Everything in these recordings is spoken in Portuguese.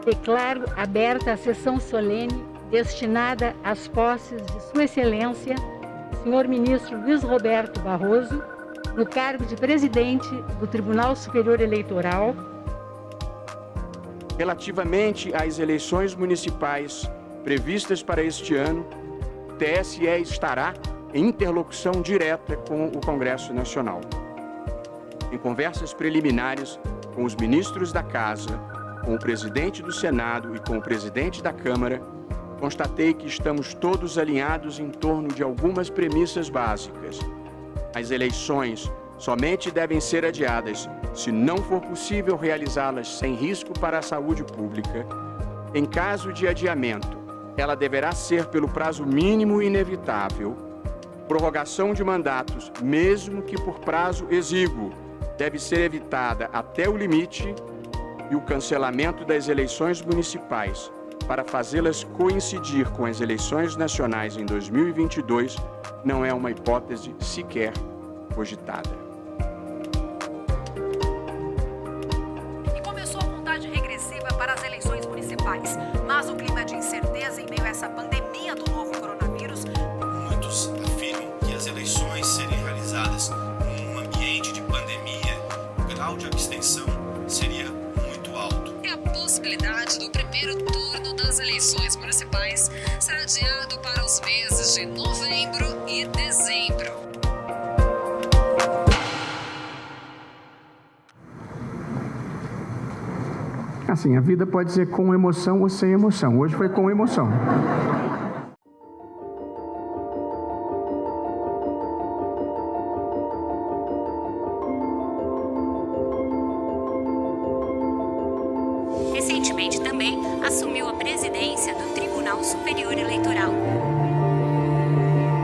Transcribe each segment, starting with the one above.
Declaro aberta a sessão solene destinada às posses de Sua Excelência, senhor ministro Luiz Roberto Barroso, no cargo de presidente do Tribunal Superior Eleitoral. Relativamente às eleições municipais previstas para este ano, o TSE estará em interlocução direta com o Congresso Nacional. Em conversas preliminares com os ministros da Casa, com o presidente do Senado e com o presidente da Câmara, constatei que estamos todos alinhados em torno de algumas premissas básicas. As eleições somente devem ser adiadas se não for possível realizá-las sem risco para a saúde pública. Em caso de adiamento, ela deverá ser pelo prazo mínimo inevitável. Prorrogação de mandatos, mesmo que por prazo exíguo, deve ser evitada até o limite, e o cancelamento das eleições municipais para fazê-las coincidir com as eleições nacionais em 2022 não é uma hipótese sequer cogitada. E começou a contagem regressiva para as eleições municipais, mas o clima de incerteza em meio a essa pandemia do novo coronavírus. Muitos afirmam que as eleições serem realizadas num ambiente de pandemia, o grau de abstenção seria muito alto. E a possibilidade do primeiro turno das eleições municipais será adiado para os meses de novembro e dezembro. Assim, a vida pode ser com emoção ou sem emoção. Hoje foi com emoção. Recentemente também assumiu a presidência do Tribunal Superior Eleitoral.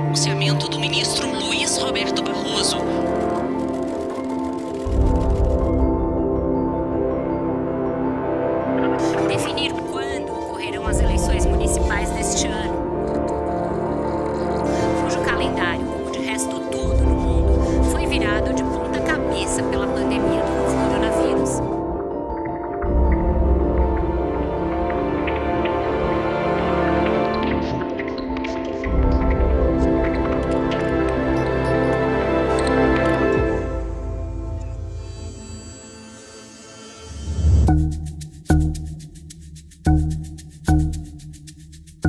Anunciamento do ministro Luiz Roberto Barroso. Definir quando ocorrerão as eleições municipais deste ano, cujo calendário, como de resto tudo no mundo, foi virado de ponta cabeça pela pandemia do novo coronavírus.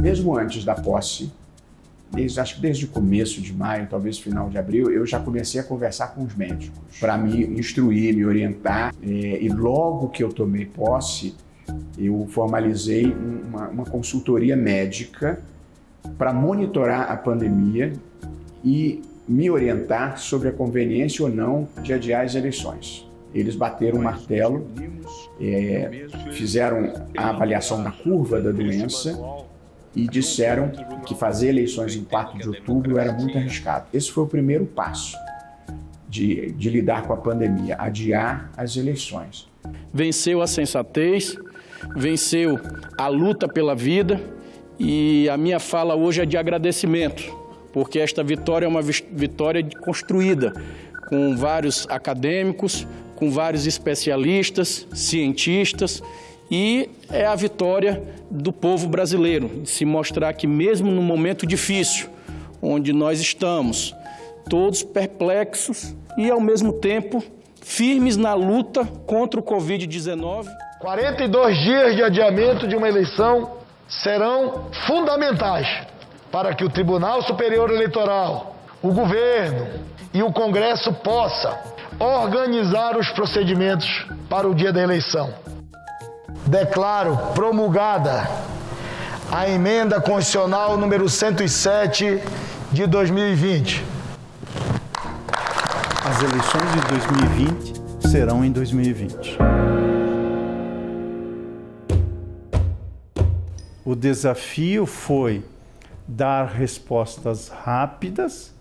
Mesmo antes da posse, acho que desde o começo de maio, talvez final de abril, eu já comecei a conversar com os médicos para me instruir, me orientar. E logo que eu tomei posse, eu formalizei uma consultoria médica para monitorar a pandemia e me orientar sobre a conveniência ou não de adiar as eleições. Eles bateram o martelo, fizeram a avaliação da curva da doença e disseram que fazer eleições em 4 de outubro era muito arriscado. Esse foi o primeiro passo de lidar com a pandemia, adiar as eleições. Venceu a sensatez, venceu a luta pela vida, e a minha fala hoje é de agradecimento, porque esta vitória é uma vitória construída com vários acadêmicos, com vários especialistas, cientistas, e é a vitória do povo brasileiro, de se mostrar que mesmo no momento difícil, onde nós estamos, todos perplexos e ao mesmo tempo firmes na luta contra o Covid-19. 42 dias de adiamento de uma eleição serão fundamentais para que o Tribunal Superior Eleitoral, o governo e o Congresso possam organizar os procedimentos para o dia da eleição. Declaro promulgada a emenda constitucional número 107 de 2020. As eleições de 2020 serão em 2020. O desafio foi dar respostas rápidas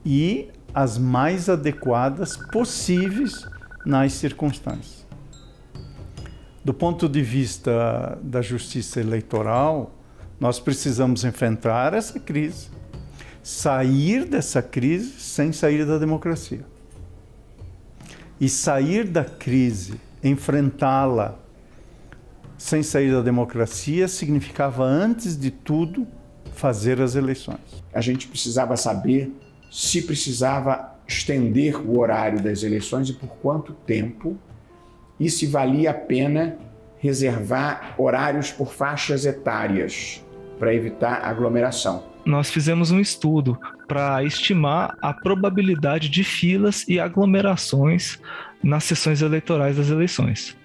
e as mais adequadas possíveis nas circunstâncias. Do ponto de vista da justiça eleitoral, nós precisamos enfrentar essa crise, sair dessa crise sem sair da democracia. E sair da crise, enfrentá-la sem sair da democracia significava, antes de tudo, fazer as eleições. A gente precisava saber se precisava estender o horário das eleições e por quanto tempo, e se valia a pena reservar horários por faixas etárias para evitar aglomeração. Nós fizemos um estudo para estimar a probabilidade de filas e aglomerações nas sessões eleitorais das eleições.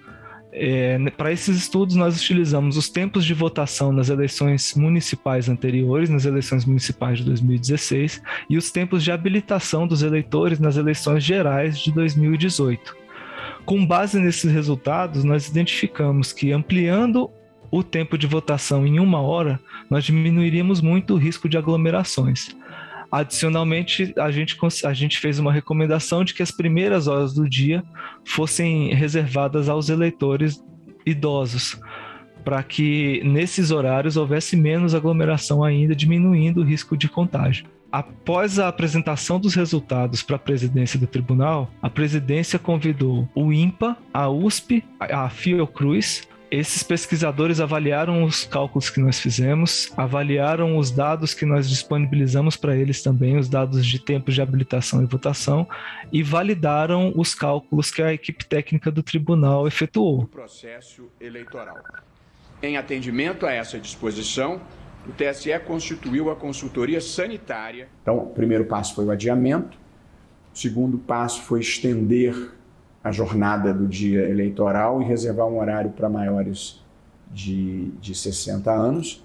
Para esses estudos, nós utilizamos os tempos de votação nas eleições municipais anteriores, nas eleições municipais de 2016, e os tempos de habilitação dos eleitores nas eleições gerais de 2018. Com base nesses resultados, nós identificamos que, ampliando o tempo de votação em 1 hora, nós diminuiríamos muito o risco de aglomerações. Adicionalmente, a gente fez uma recomendação de que as primeiras horas do dia fossem reservadas aos eleitores idosos, para que nesses horários houvesse menos aglomeração ainda, diminuindo o risco de contágio. Após a apresentação dos resultados para a presidência do tribunal, a presidência convidou o INPA, a USP, a Fiocruz. Esses pesquisadores avaliaram os cálculos que nós fizemos, avaliaram os dados que nós disponibilizamos para eles também, os dados de tempos de habilitação e votação, e validaram os cálculos que a equipe técnica do tribunal efetuou. O processo eleitoral. Em atendimento a essa disposição, o TSE constituiu a consultoria sanitária. Então, o primeiro passo foi o adiamento, o segundo passo foi estender a jornada do dia eleitoral e reservar um horário para maiores de 60 anos.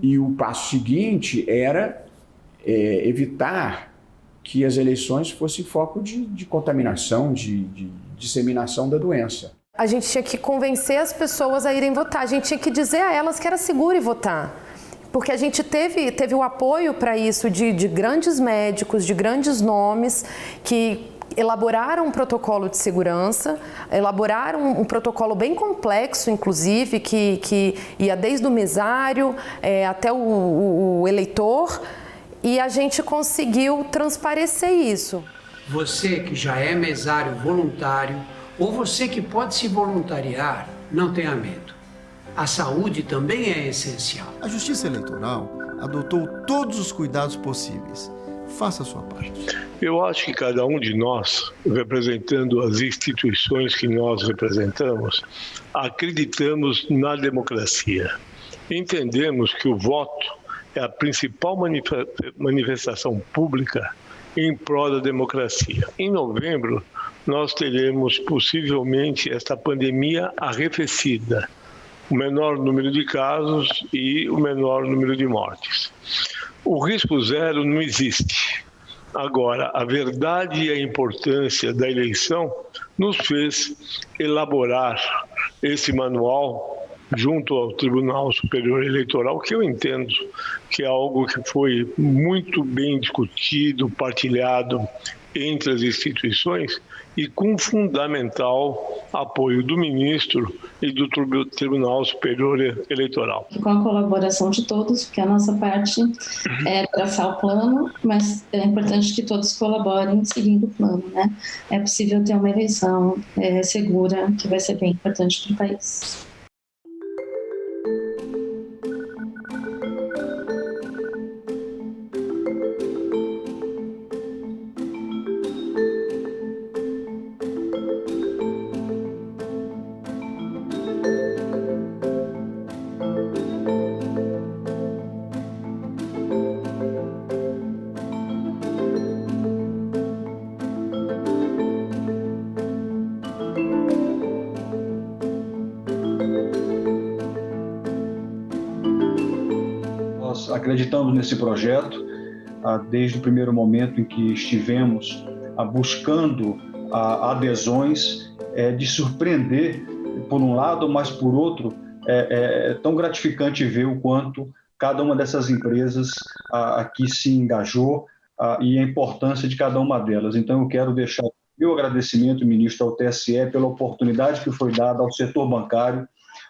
E o passo seguinte era evitar que as eleições fossem foco de contaminação, de disseminação da doença. A gente tinha que convencer as pessoas a irem votar, a gente tinha que dizer a elas que era seguro ir votar. Porque a gente teve o apoio para isso de grandes médicos, de grandes nomes que elaboraram um protocolo de segurança, elaboraram um protocolo bem complexo, inclusive, que ia desde o mesário até o eleitor, e a gente conseguiu transparecer isso. Você que já é mesário voluntário, ou você que pode se voluntariar, não tenha medo. A saúde também é essencial. A Justiça Eleitoral adotou todos os cuidados possíveis. Faça a sua parte. Eu acho que cada um de nós, representando as instituições que nós representamos, acreditamos na democracia. Entendemos que o voto é a principal manifestação pública em prol da democracia. Em novembro, nós teremos possivelmente esta pandemia arrefecida, o menor número de casos e o menor número de mortes. O risco zero não existe. Agora, a verdade e a importância da eleição nos fez elaborar esse manual junto ao Tribunal Superior Eleitoral, que eu entendo que é algo que foi muito bem discutido, partilhado entre as instituições e com fundamental apoio do ministro e do Tribunal Superior Eleitoral. Com a colaboração de todos, porque a nossa parte é traçar o plano, mas é importante que todos colaborem seguindo o plano, né? É possível ter uma eleição segura, que vai ser bem importante para o país. Acreditamos nesse projeto desde o primeiro momento em que estivemos buscando adesões, de surpreender por um lado, mas por outro é tão gratificante ver o quanto cada uma dessas empresas aqui se engajou e a importância de cada uma delas. Então eu quero deixar meu agradecimento, ministro, ao TSE pela oportunidade que foi dada ao setor bancário,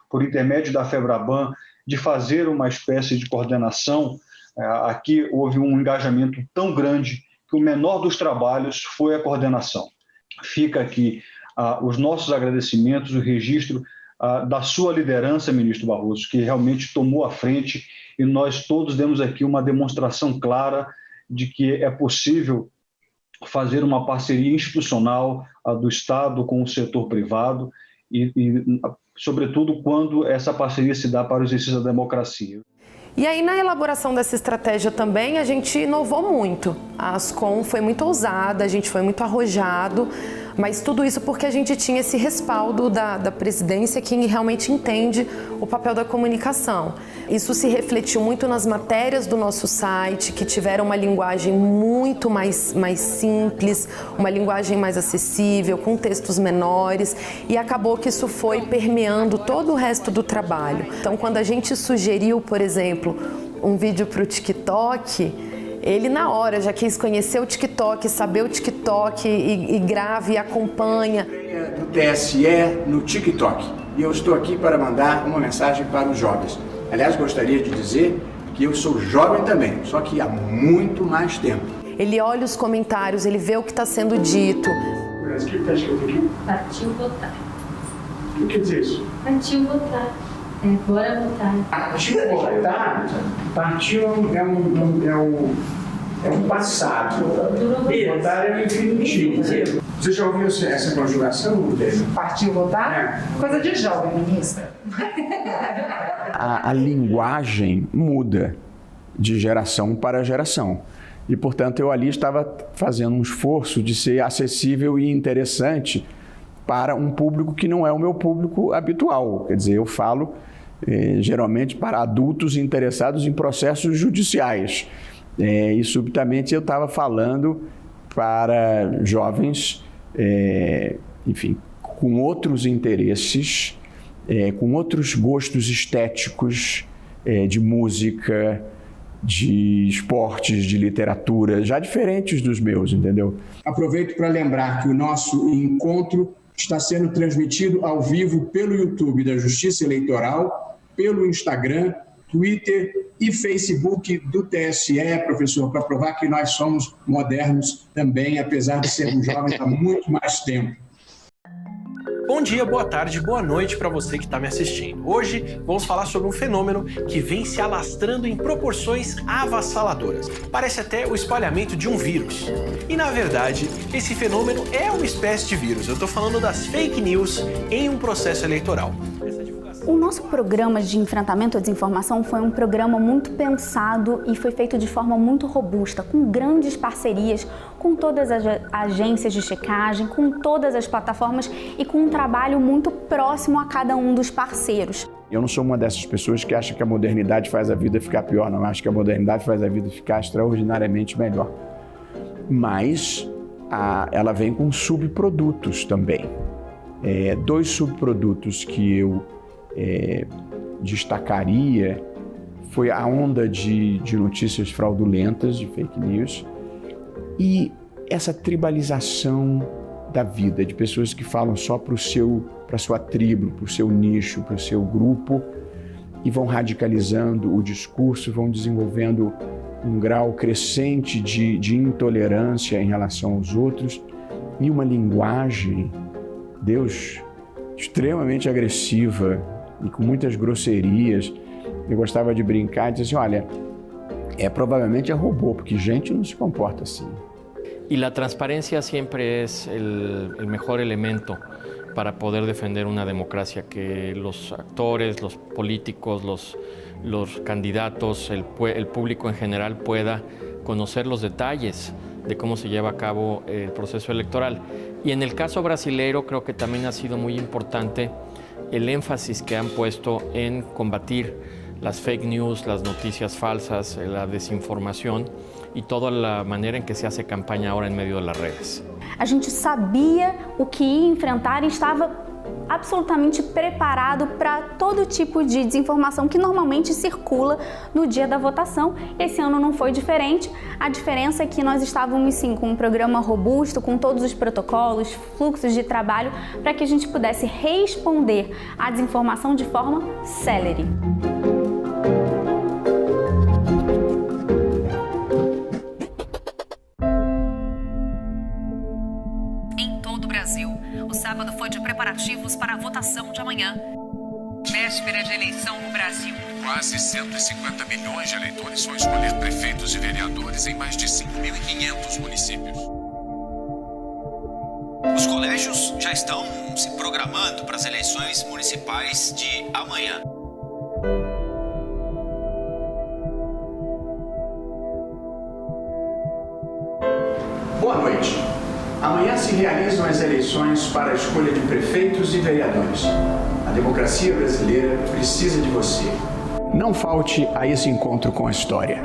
por intermédio da FEBRABAN, de fazer uma espécie de coordenação. Aqui houve um engajamento tão grande que o menor dos trabalhos foi a coordenação. Fica aqui os nossos agradecimentos, o registro da sua liderança, ministro Barroso, que realmente tomou a frente, e nós todos demos aqui uma demonstração clara de que é possível fazer uma parceria institucional do Estado com o setor privado e, sobretudo, quando essa parceria se dá para o exercício da democracia. E aí, na elaboração dessa estratégia também, a gente inovou muito. A Ascom foi muito ousada, a gente foi muito arrojado, mas tudo isso porque a gente tinha esse respaldo da presidência que realmente entende o papel da comunicação. Isso se refletiu muito nas matérias do nosso site, que tiveram uma linguagem muito mais simples, uma linguagem mais acessível, com textos menores, e acabou que isso foi permeando todo o resto do trabalho. Então, quando a gente sugeriu, por exemplo, um vídeo para o TikTok, ele na hora já quis conhecer o TikTok, saber o TikTok e grave e acompanha. Do TSE no TikTok. E eu estou aqui para mandar uma mensagem para os jovens. Aliás, gostaria de dizer que eu sou jovem também, só que há muito mais tempo. Ele olha os comentários, ele vê o que está sendo dito. O que está escrito aqui? Partiu votar. O que quer dizer isso? Partiu votar. Bora votar. Partiu votar? Partiu é um passado. Votar é um infinitivo. Você já ouviu essa conjugação, Lúcia? Partiu votar? Coisa de jovem, ministra. A linguagem muda de geração para geração. E, portanto, eu ali estava fazendo um esforço de ser acessível e interessante para um público que não é o meu público habitual. Quer dizer, eu falo geralmente para adultos interessados em processos judiciais. E, subitamente, eu estava falando para jovens, enfim, com outros interesses, com outros gostos estéticos, de música, de esportes, de literatura, já diferentes dos meus, entendeu? Aproveito para lembrar que o nosso encontro está sendo transmitido ao vivo pelo YouTube da Justiça Eleitoral, pelo Instagram, Twitter e Facebook do TSE, professor, para provar que nós somos modernos também, apesar de sermos jovens há muito mais tempo. Bom dia, boa tarde, boa noite para você que está me assistindo. Hoje vamos falar sobre um fenômeno que vem se alastrando em proporções avassaladoras. Parece até o espalhamento de um vírus. E na verdade, esse fenômeno é uma espécie de vírus. Eu estou falando das fake news em um processo eleitoral. O nosso programa de enfrentamento à desinformação foi um programa muito pensado e foi feito de forma muito robusta, com grandes parcerias com todas as agências de checagem, com todas as plataformas e com um trabalho muito próximo a cada um dos parceiros. Eu não sou uma dessas pessoas que acha que a modernidade faz a vida ficar pior, não. Acho que a modernidade faz a vida ficar extraordinariamente melhor. Mas ela vem com subprodutos também. Dois subprodutos que eu destacaria foi a onda de notícias fraudulentas, de fake news, e essa tribalização da vida, de pessoas que falam só para a sua tribo, para o seu nicho, para o seu grupo, e vão radicalizando o discurso, vão desenvolvendo um grau crescente de intolerância em relação aos outros, e uma linguagem, Deus, extremamente agressiva, e com muitas grosserias. Eu gostava de brincar e dizer assim, olha, provavelmente é robô, porque gente não se comporta assim. Y la transparencia siempre es el mejor elemento para poder defender una democracia, que los actores, los políticos, los candidatos, el público en general pueda conocer los detalles de cómo se lleva a cabo el proceso electoral. Y en el caso brasileiro creo que también ha sido muy importante el énfasis que han puesto en combatir las fake news, las noticias falsas, la desinformación y toda la manera en que se hace campaña ahora en medio de las redes. A gente sabia o que ia enfrentar e estava absolutamente preparado para todo tipo de desinformação que normalmente circula no dia da votação. Esse ano não foi diferente. A diferença é que nós estávamos sim com um programa robusto, com todos os protocolos, fluxos de trabalho, para que a gente pudesse responder à desinformação de forma célere. Em todo o Brasil, o sábado foi de preparativos para a votação de amanhã. véspera de eleição no Brasil. Quase 150 milhões de eleitores vão escolher prefeitos e vereadores em mais de 5.500 municípios. Os colégios já estão se programando para as eleições municipais de amanhã. Boa noite. Amanhã se realizam as eleições para a escolha de prefeitos e vereadores. A democracia brasileira precisa de você. Não falte a esse encontro com a história.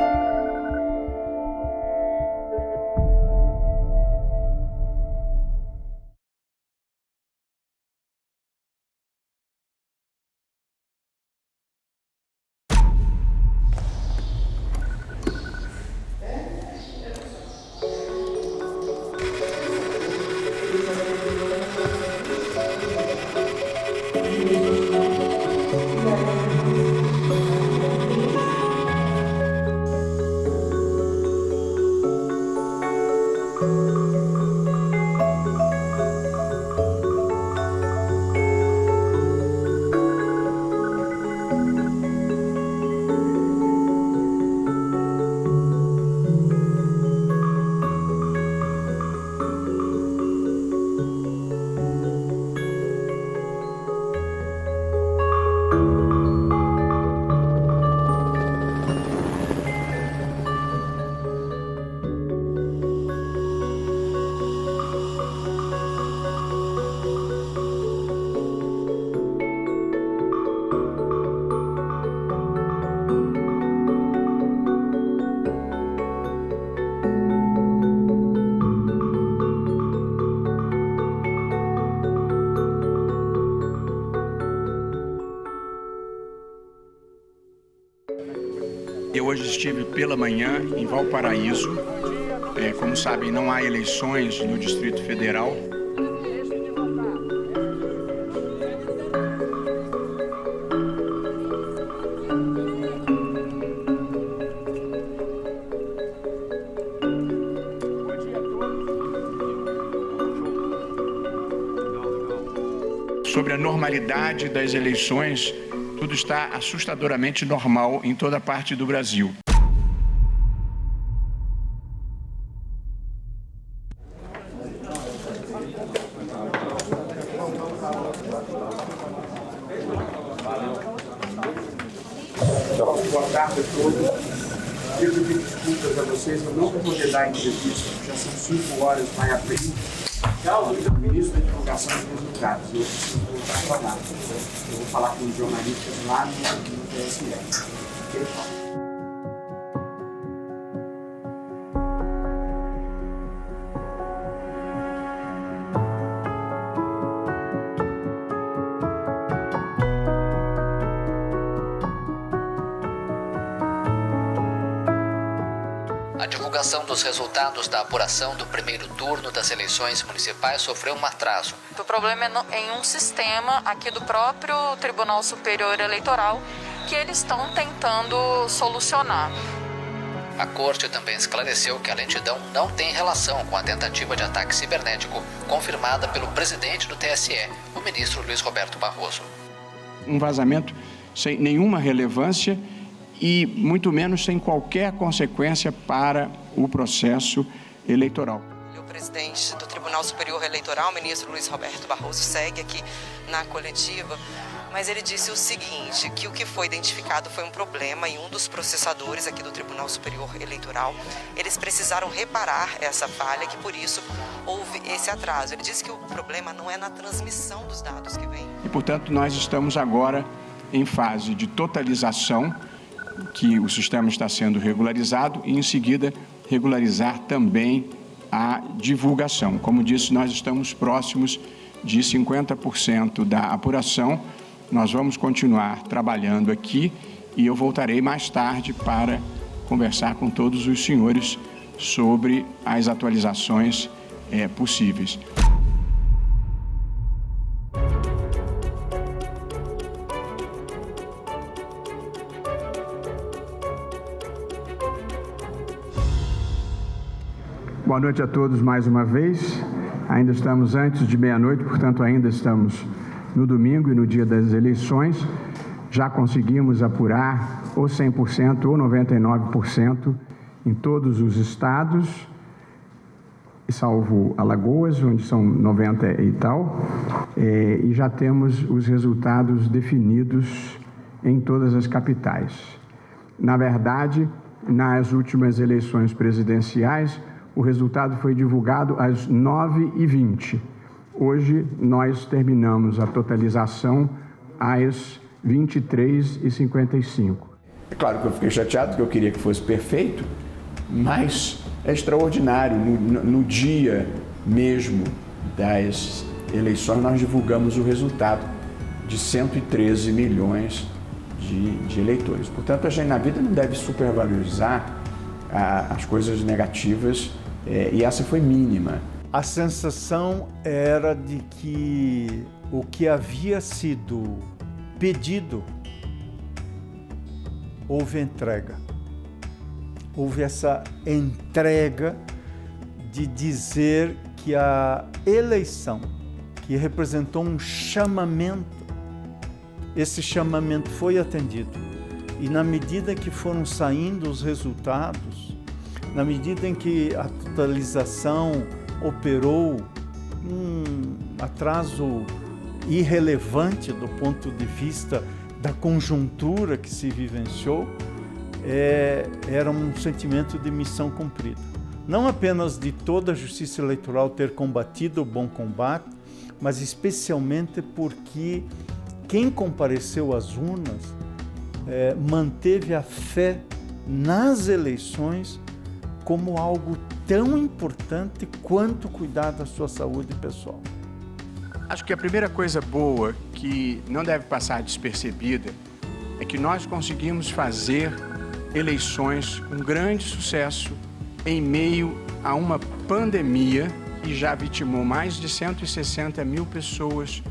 Eu hoje estive pela manhã em Valparaíso. Como sabem, não há eleições no Distrito Federal. Sobre a normalidade das eleições, tudo está assustadoramente normal em toda parte do Brasil. Boa tarde a todos. Eu pedir desculpas a vocês, eu não vou poder dar entrevista, já são 5 horas, vai abrir. O ministro da Divulgação dos Resultados, eu preciso voltar a falar. Eu vou falar com os jornalistas lá no TSE. A divulgação dos resultados da apuração do primeiro turno das eleições municipais sofreu um atraso. O problema é em um sistema aqui do próprio Tribunal Superior Eleitoral que eles estão tentando solucionar. A Corte também esclareceu que a lentidão não tem relação com a tentativa de ataque cibernético confirmada pelo presidente do TSE, o ministro Luiz Roberto Barroso. Um vazamento sem nenhuma relevância e muito menos sem qualquer consequência para o processo eleitoral. O presidente do Tribunal Superior Eleitoral, o ministro Luiz Roberto Barroso, segue aqui na coletiva, mas ele disse o seguinte, que o que foi identificado foi um problema em um dos processadores aqui do Tribunal Superior Eleitoral. Eles precisaram reparar essa falha, que por isso houve esse atraso. Ele disse que o problema não é na transmissão dos dados que vem. E, portanto, nós estamos agora em fase de totalização, que o sistema está sendo regularizado, e em seguida regularizar também a divulgação. Como disse, nós estamos próximos de 50% da apuração. Nós vamos continuar trabalhando aqui e eu voltarei mais tarde para conversar com todos os senhores sobre as atualizações possíveis. Boa noite a todos mais uma vez. Ainda estamos antes de meia-noite, portanto ainda estamos no domingo e no dia das eleições. já conseguimos apurar ou 100% ou 99% em todos os estados, salvo Alagoas, onde são 90 e tal, e já temos os resultados definidos em todas as capitais. Na verdade, nas últimas eleições presidenciais, o resultado foi divulgado às 9h20. Hoje, nós terminamos a totalização às 23h55. É claro que eu fiquei chateado, porque eu queria que fosse perfeito, mas é extraordinário. No dia mesmo das eleições, nós divulgamos o resultado de 113 milhões de eleitores. Portanto, a gente na vida não deve supervalorizar as coisas negativas, e essa foi mínima. A sensação era de que o que havia sido pedido, houve entrega. Houve essa entrega de dizer que a eleição, que representou um chamamento, esse chamamento foi atendido. E na medida que foram saindo os resultados, na medida em que a totalização operou um atraso irrelevante do ponto de vista da conjuntura que se vivenciou, era um sentimento de missão cumprida. Não apenas de toda a justiça eleitoral ter combatido o bom combate, mas especialmente porque quem compareceu às urnas manteve a fé nas eleições como algo tão importante quanto cuidar da sua saúde pessoal. Acho que a primeira coisa boa que não deve passar despercebida é que nós conseguimos fazer eleições com grande sucesso em meio a uma pandemia que já vitimou mais de 160 mil pessoas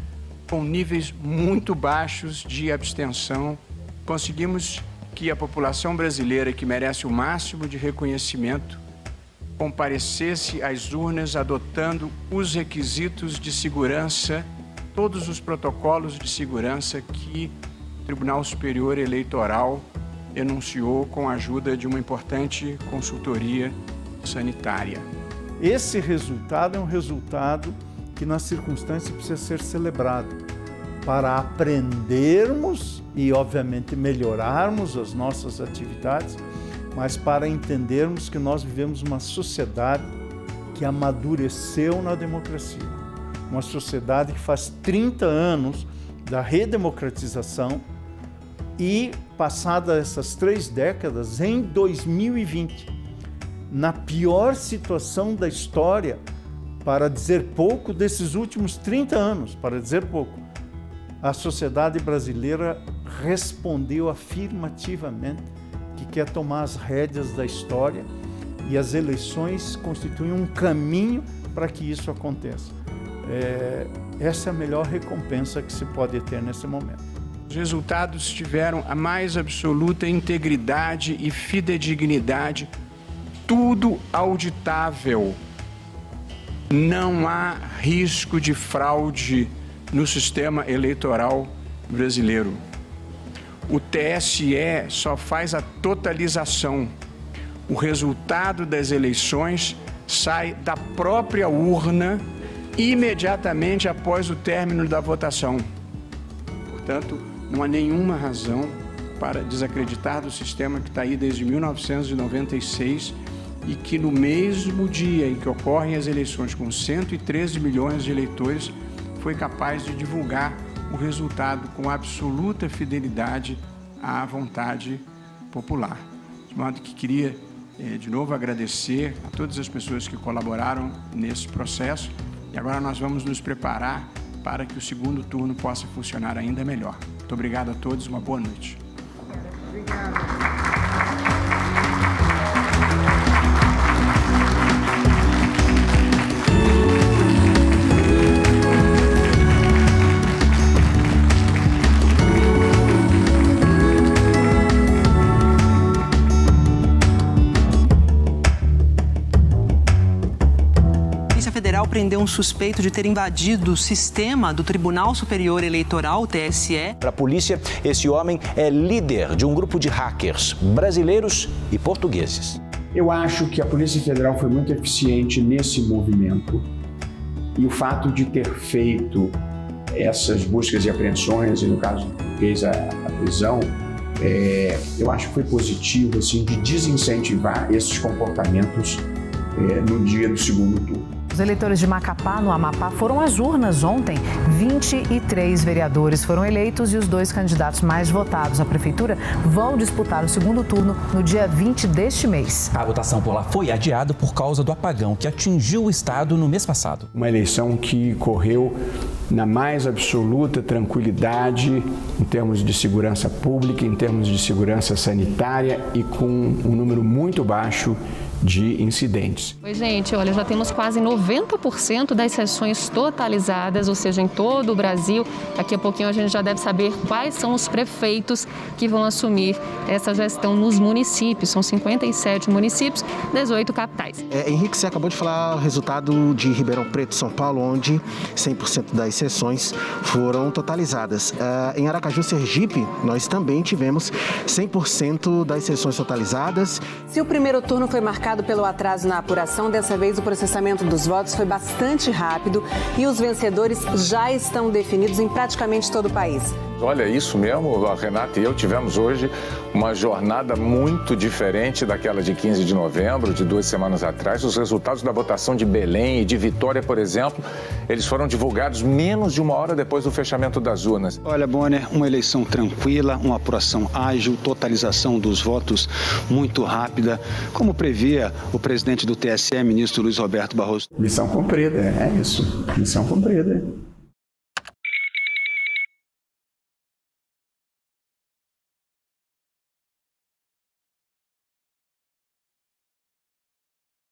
com níveis muito baixos de abstenção. Conseguimos que a população brasileira, que merece o máximo de reconhecimento, comparecesse às urnas adotando os requisitos de segurança, todos os protocolos de segurança que o Tribunal Superior Eleitoral enunciou com a ajuda de uma importante consultoria sanitária. Esse resultado é um resultado que, nas circunstâncias, precisa ser celebrado para aprendermos e, obviamente, melhorarmos as nossas atividades, mas para entendermos que nós vivemos uma sociedade que amadureceu na democracia. Uma sociedade que faz 30 anos da redemocratização e, passadas essas 3 décadas, em 2020, na pior situação da história, para dizer pouco, desses últimos 30 anos, para dizer pouco, a sociedade brasileira respondeu afirmativamente que quer tomar as rédeas da história, e as eleições constituem um caminho para que isso aconteça. Essa é a melhor recompensa que se pode ter nesse momento. Os resultados tiveram a mais absoluta integridade e fidedignidade, tudo auditável. Não há risco de fraude no sistema eleitoral brasileiro. O TSE só faz a totalização. O resultado das eleições sai da própria urna imediatamente após o término da votação. Portanto, não há nenhuma razão para desacreditar do sistema que está aí desde 1996 e que no mesmo dia em que ocorrem as eleições com 113 milhões de eleitores, foi capaz de divulgar o resultado com absoluta fidelidade à vontade popular. De modo que queria, de novo, agradecer a todas as pessoas que colaboraram nesse processo, e agora nós vamos nos preparar para que o segundo turno possa funcionar ainda melhor. Muito obrigado a todos, uma boa noite. Obrigado. prender um suspeito de ter invadido o sistema do Tribunal Superior Eleitoral, TSE. Para a polícia, esse homem é líder de um grupo de hackers brasileiros e portugueses. Eu acho que a Polícia Federal foi muito eficiente nesse movimento e o fato de ter feito essas buscas e apreensões, e no caso fez a prisão, eu acho que foi positivo assim, de desincentivar esses comportamentos no dia do segundo turno. Os eleitores de Macapá, no Amapá, foram às urnas ontem. 23 vereadores foram eleitos e os 2 candidatos mais votados à prefeitura vão disputar o segundo turno no dia 20 deste mês. A votação por lá foi adiada por causa do apagão que atingiu o estado no mês passado. Uma eleição que correu na mais absoluta tranquilidade em termos de segurança pública, em termos de segurança sanitária e com um número muito baixo de incidentes. Oi, gente, olha, já temos quase 90% das sessões totalizadas, ou seja, em todo o Brasil. Daqui a pouquinho a gente já deve saber quais são os prefeitos que vão assumir essa gestão nos municípios. São 57 municípios, 18 capitais. Henrique, você acabou de falar o resultado de Ribeirão Preto, São Paulo, onde 100% das sessões foram totalizadas. Em Aracaju, Sergipe, nós também tivemos 100% das sessões totalizadas. Se o primeiro turno foi marcado pelo atraso na apuração, dessa vez o processamento dos votos foi bastante rápido e os vencedores já estão definidos em praticamente todo o país. Olha, isso mesmo, a Renata e eu tivemos hoje uma jornada muito diferente daquela de 15 de novembro, de 2 semanas atrás. Os resultados da votação de Belém e de Vitória, por exemplo, eles foram divulgados menos de 1 hora depois do fechamento das urnas. Olha, Bonner, uma eleição tranquila, uma apuração ágil, totalização dos votos muito rápida, como previa o presidente do TSE, ministro Luiz Roberto Barroso. Missão cumprida, é isso. Missão cumprida.